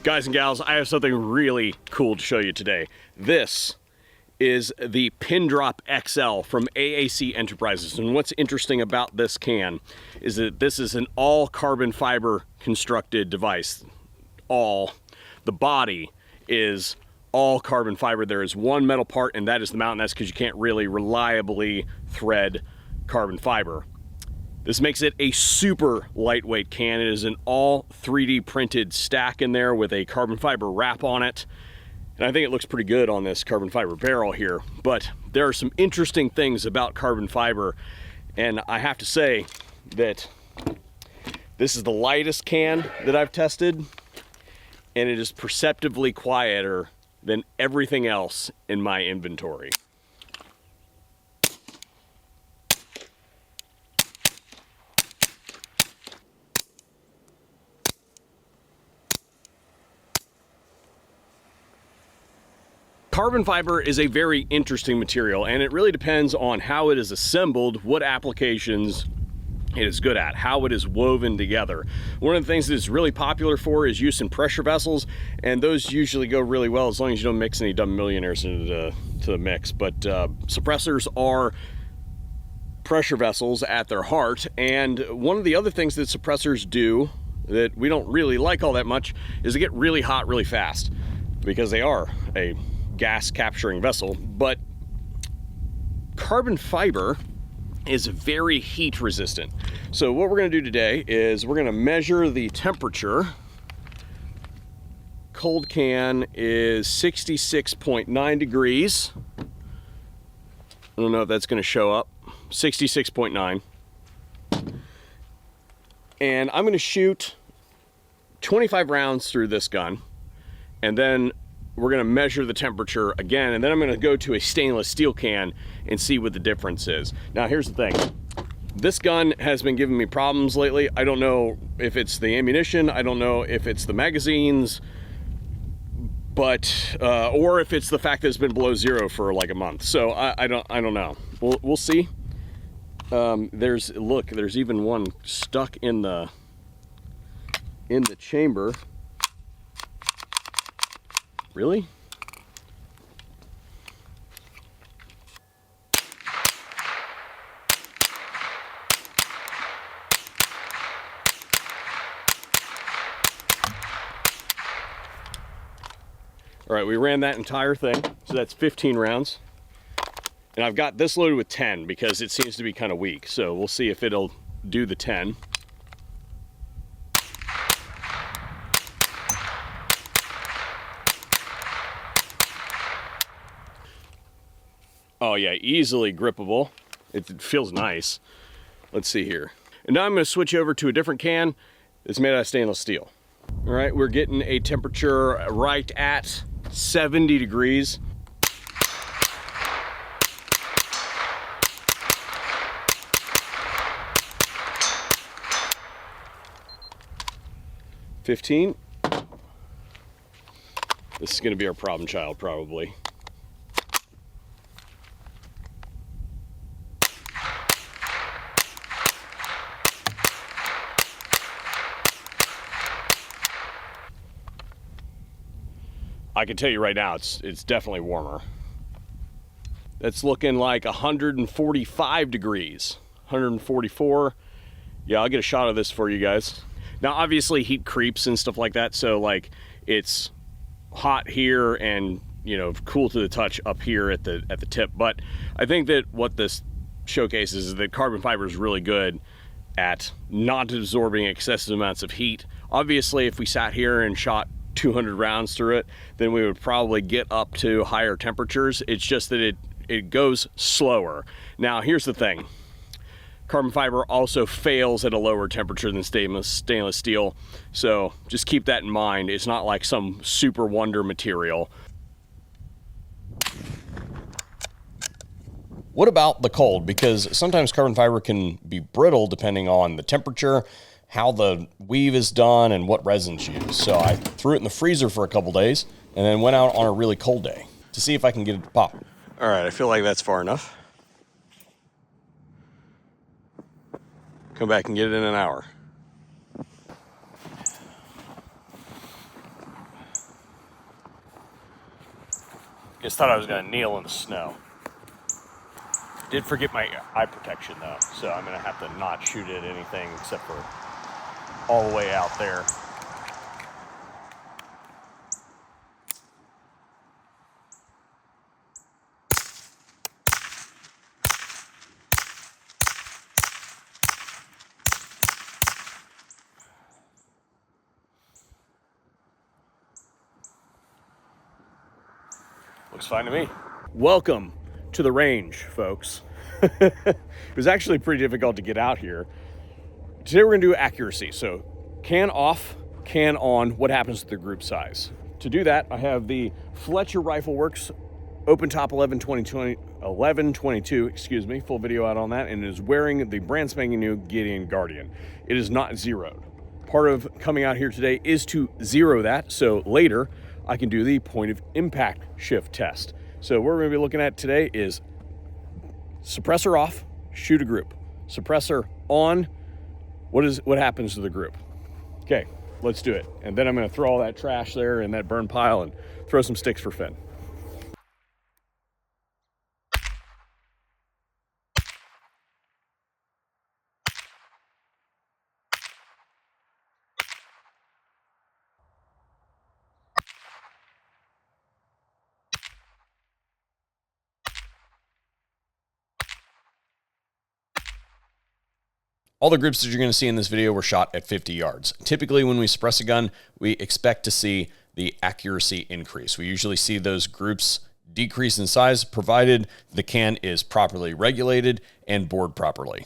Guys and gals, I have something really cool to show you today. This is the Pindrop XL from AAC Enterprises. And what's interesting about this can is that this is an all carbon fiber constructed device. The body is all carbon fiber. There is one metal part, and that is the mount. That's because you can't really reliably thread carbon fiber. This makes it a super lightweight can. It is an all 3D printed stack in there with a carbon fiber wrap on it. And I think it looks pretty good on this carbon fiber barrel here. But there are some interesting things about carbon fiber. And I have to say that this is the lightest can that I've tested. And it is perceptibly quieter than everything else in my inventory. Carbon fiber is a very interesting material, and it really depends on how it is assembled, what applications it is good at, how it is woven together. One of the things that it's really popular for is use in pressure vessels, and those usually go really well as long as you don't mix any dumb millionaires into the mix. But suppressors are pressure vessels at their heart, and one of the other things that suppressors do that we don't really like all that much is they get really hot really fast because they are a gas capturing vessel. But carbon fiber is very heat resistant. So what we're going to do today is we're going to measure the temperature. Cold can is 66.9 degrees. I don't know if that's going to show up. 66.9. And I'm going to shoot 25 rounds through this gun, and then we're going to measure the temperature again, and then I'm going to go to a stainless steel can and see what the difference is. Now here's the thing. This gun has been giving me problems lately. I don't know if it's the ammunition, I don't know if it's the magazines, but or if it's the fact that it's been below zero for like a month. So I don't know. We'll see. There's even one stuck in the chamber. Really? All right, we ran that entire thing, so that's 15 rounds. And I've got this loaded with 10 because it seems to be kind of weak. So we'll see if it'll do the 10. Oh yeah, easily grippable. It feels nice. Let's see here. And now I'm going to switch over to a different can. It's made out of stainless steel. All right, we're getting a temperature right at 70 degrees. $15. This is going to be our problem child, probably. I can tell you right now, it's definitely warmer. That's looking like 145 degrees, 144. Yeah, I'll get a shot of this for you guys. Now, obviously, heat creeps and stuff like that, so like it's hot here and cool to the touch up here at the tip. But I think that what this showcases is that carbon fiber is really good at not absorbing excessive amounts of heat. Obviously, if we sat here and shot 200 rounds through it, then we would probably get up to higher temperatures. It's just that it goes slower. Now here's the thing. Carbon fiber also fails at a lower temperature than stainless steel. So just keep that in mind. It's not like some super wonder material. What about the cold? Because sometimes carbon fiber can be brittle depending on the temperature, how the weave is done, and what resins used. So I threw it in the freezer for a couple days and then went out on a really cold day to see if I can get it to pop. All right, I feel like that's far enough. Come back and get it in an hour. Just thought I was gonna kneel in the snow. Did forget my eye protection though, so I'm gonna have to not shoot at anything except for all the way out there. Looks fine to me. Welcome to the range, folks. It was actually pretty difficult to get out here. Today we're gonna do accuracy. So can off, can on, what happens to the group size? To do that, I have the Fletcher Rifle Works open top 1122, excuse me, full video out on that, and it is wearing the brand spanking new Gideon Guardian. It is not zeroed. Part of coming out here today is to zero that, so later I can do the point of impact shift test. So what we're gonna be looking at today is suppressor off, shoot a group. Suppressor on, what happens to the group? Okay, let's do it. And then I'm gonna throw all that trash there in that burn pile and throw some sticks for Finn. All the groups that you're going to see in this video were shot at 50 yards. Typically, when we suppress a gun, we expect to see the accuracy increase. We usually see those groups decrease in size, provided the can is properly regulated and bored properly.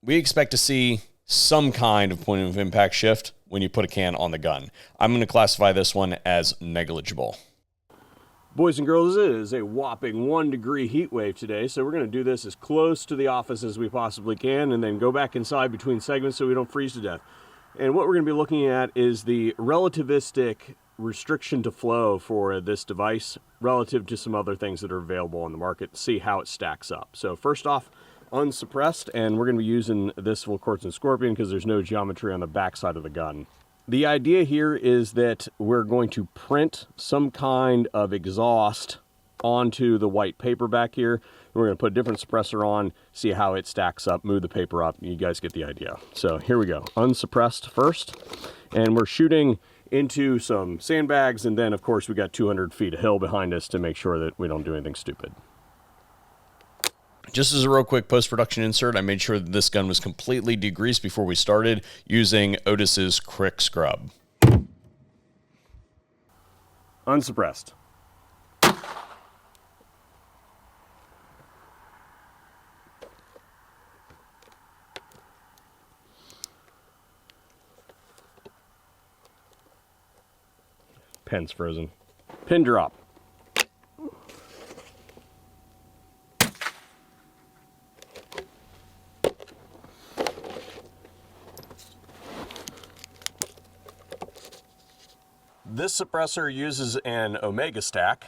We expect to see some kind of point of impact shift when you put a can on the gun. I'm going to classify this one as negligible. Boys and girls, it is a whopping 1 degree heat wave today, so we're going to do this as close to the office as we possibly can and then go back inside between segments so we don't freeze to death. And what we're going to be looking at is the relativistic restriction to flow for this device relative to some other things that are available on the market to see how it stacks up. So first off, unsuppressed, and we're going to be using this full quartz and scorpion because there's no geometry on the back side of the gun. The idea here is that we're going to print some kind of exhaust onto the white paper back here. We're going to put a different suppressor on, see how it stacks up, move the paper up. You guys get the idea. So here we go, unsuppressed first, and we're shooting into some sandbags, and then of course we got 200 feet of hill behind us to make sure that we don't do anything stupid. Just as a real quick post-production insert, I made sure that this gun was completely degreased before we started using Otis's Quick Scrub. Unsuppressed. Pen's frozen. Pin drop. This suppressor uses an Omega stack.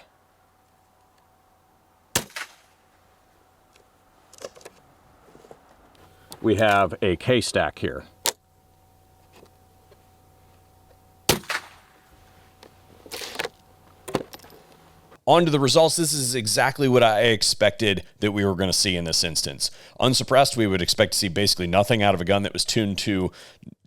We have a K stack here. On to the results. This is exactly what I expected that we were going to see in this instance. Unsuppressed, we would expect to see basically nothing out of a gun that was tuned to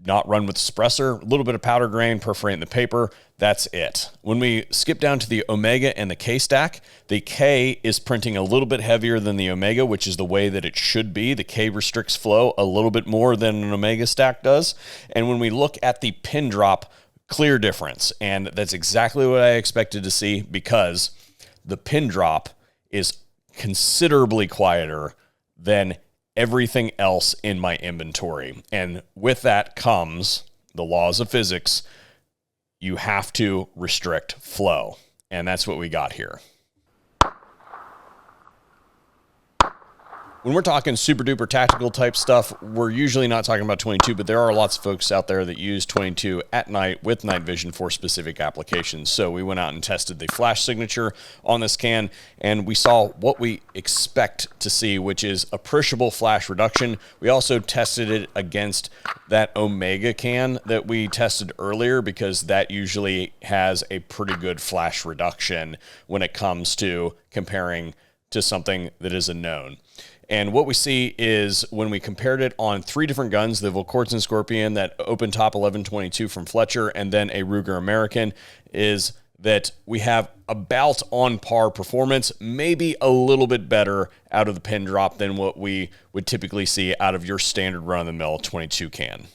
not run with the suppressor. A little bit of powder grain perforating the paper. That's it. When we skip down to the Omega and the K stack, the K is printing a little bit heavier than the Omega, which is the way that it should be. The K restricts flow a little bit more than an Omega stack does. And when we look at the pin drop, clear difference. And that's exactly what I expected to see, because the pin drop is considerably quieter than everything else in my inventory. And with that comes the laws of physics. You have to restrict flow. And that's what we got here. When we're talking super duper tactical type stuff, we're usually not talking about 22, but there are lots of folks out there that use 22 at night with night vision for specific applications. So we went out and tested the flash signature on this can, and we saw what we expect to see, which is appreciable flash reduction. We also tested it against that Omega can that we tested earlier, because that usually has a pretty good flash reduction when it comes to comparing to something that is a known. And what we see is when we compared it on 3 different guns, the Volquartsen Scorpion, that open top 1122 from Fletcher, and then a Ruger American, is that we have about on par performance, maybe a little bit better out of the Pindrop than what we would typically see out of your standard run-of-the-mill 22 can.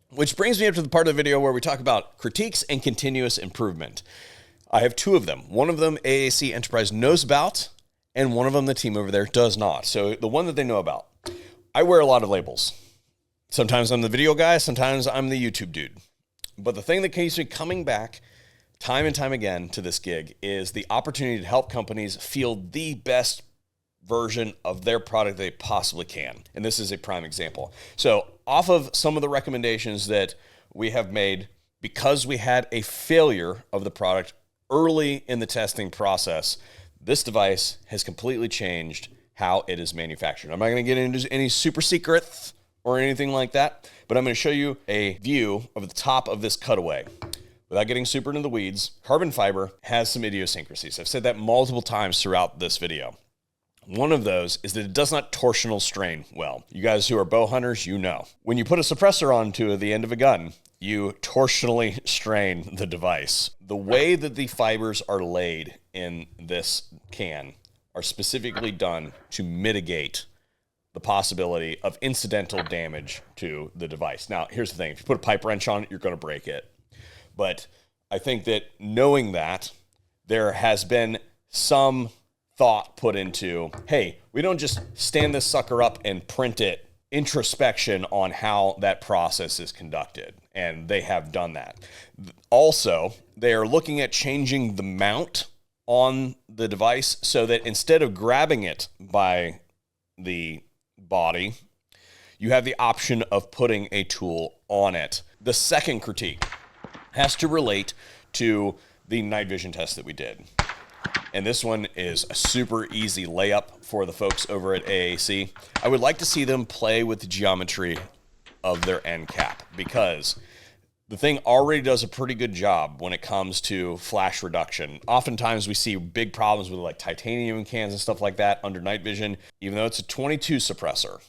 Which brings me up to the part of the video where we talk about critiques and continuous improvement. I have 2 of them. One of them AAC Enterprise knows about, and one of them the team over there does not. So the one that they know about, I wear a lot of labels. Sometimes I'm the video guy, sometimes I'm the YouTube dude. But the thing that keeps me coming back time and time again to this gig is the opportunity to help companies field the best version of their product they possibly can. And this is a prime example. So off of some of the recommendations that we have made, because we had a failure of the product early in the testing process, this device has completely changed how it is manufactured. I'm not going to get into any super secrets or anything like that, but I'm going to show you a view of the top of this cutaway. Without getting super into the weeds, carbon fiber has some idiosyncrasies. I've said that multiple times throughout this video. One of those is that it does not torsional strain well. You guys who are bow hunters, you know. When you put a suppressor onto the end of a gun, you torsionally strain the device. The way that the fibers are laid in this can are specifically done to mitigate the possibility of incidental damage to the device. Now, here's the thing. If you put a pipe wrench on it, you're going to break it. But I think that knowing that, there has been some thought put into, hey, we don't just stand this sucker up and print it, introspection on how that process is conducted. And they have done that. Also, they are looking at changing the mount on the device so that instead of grabbing it by the body, you have the option of putting a tool on it. The second critique has to relate to the night vision test that we did. And this one is a super easy layup for the folks over at AAC. I would like to see them play with the geometry of their end cap, because the thing already does a pretty good job when it comes to flash reduction. Oftentimes we see big problems with like titanium cans and stuff like that under night vision, even though it's a 22 suppressor.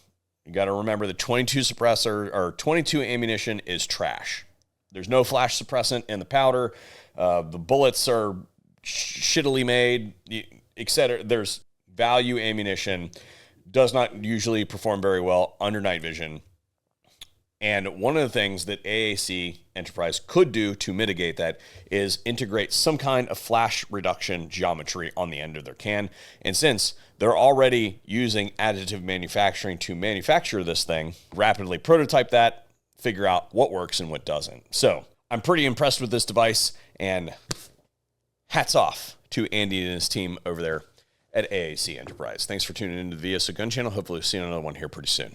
You got to remember the 22 suppressor or 22 ammunition is trash. There's no flash suppressant in the powder. The bullets are shittily made, etc. There's value ammunition, does not usually perform very well under night vision. And one of the things that AAC Enterprise could do to mitigate that is integrate some kind of flash reduction geometry on the end of their can. And since they're already using additive manufacturing to manufacture this thing, rapidly prototype that, figure out what works and what doesn't. So I'm pretty impressed with this device, and hats off to Andy and his team over there at AAC Enterprise. Thanks for tuning into the VSO Gun Channel. Hopefully we'll see you on another one here pretty soon.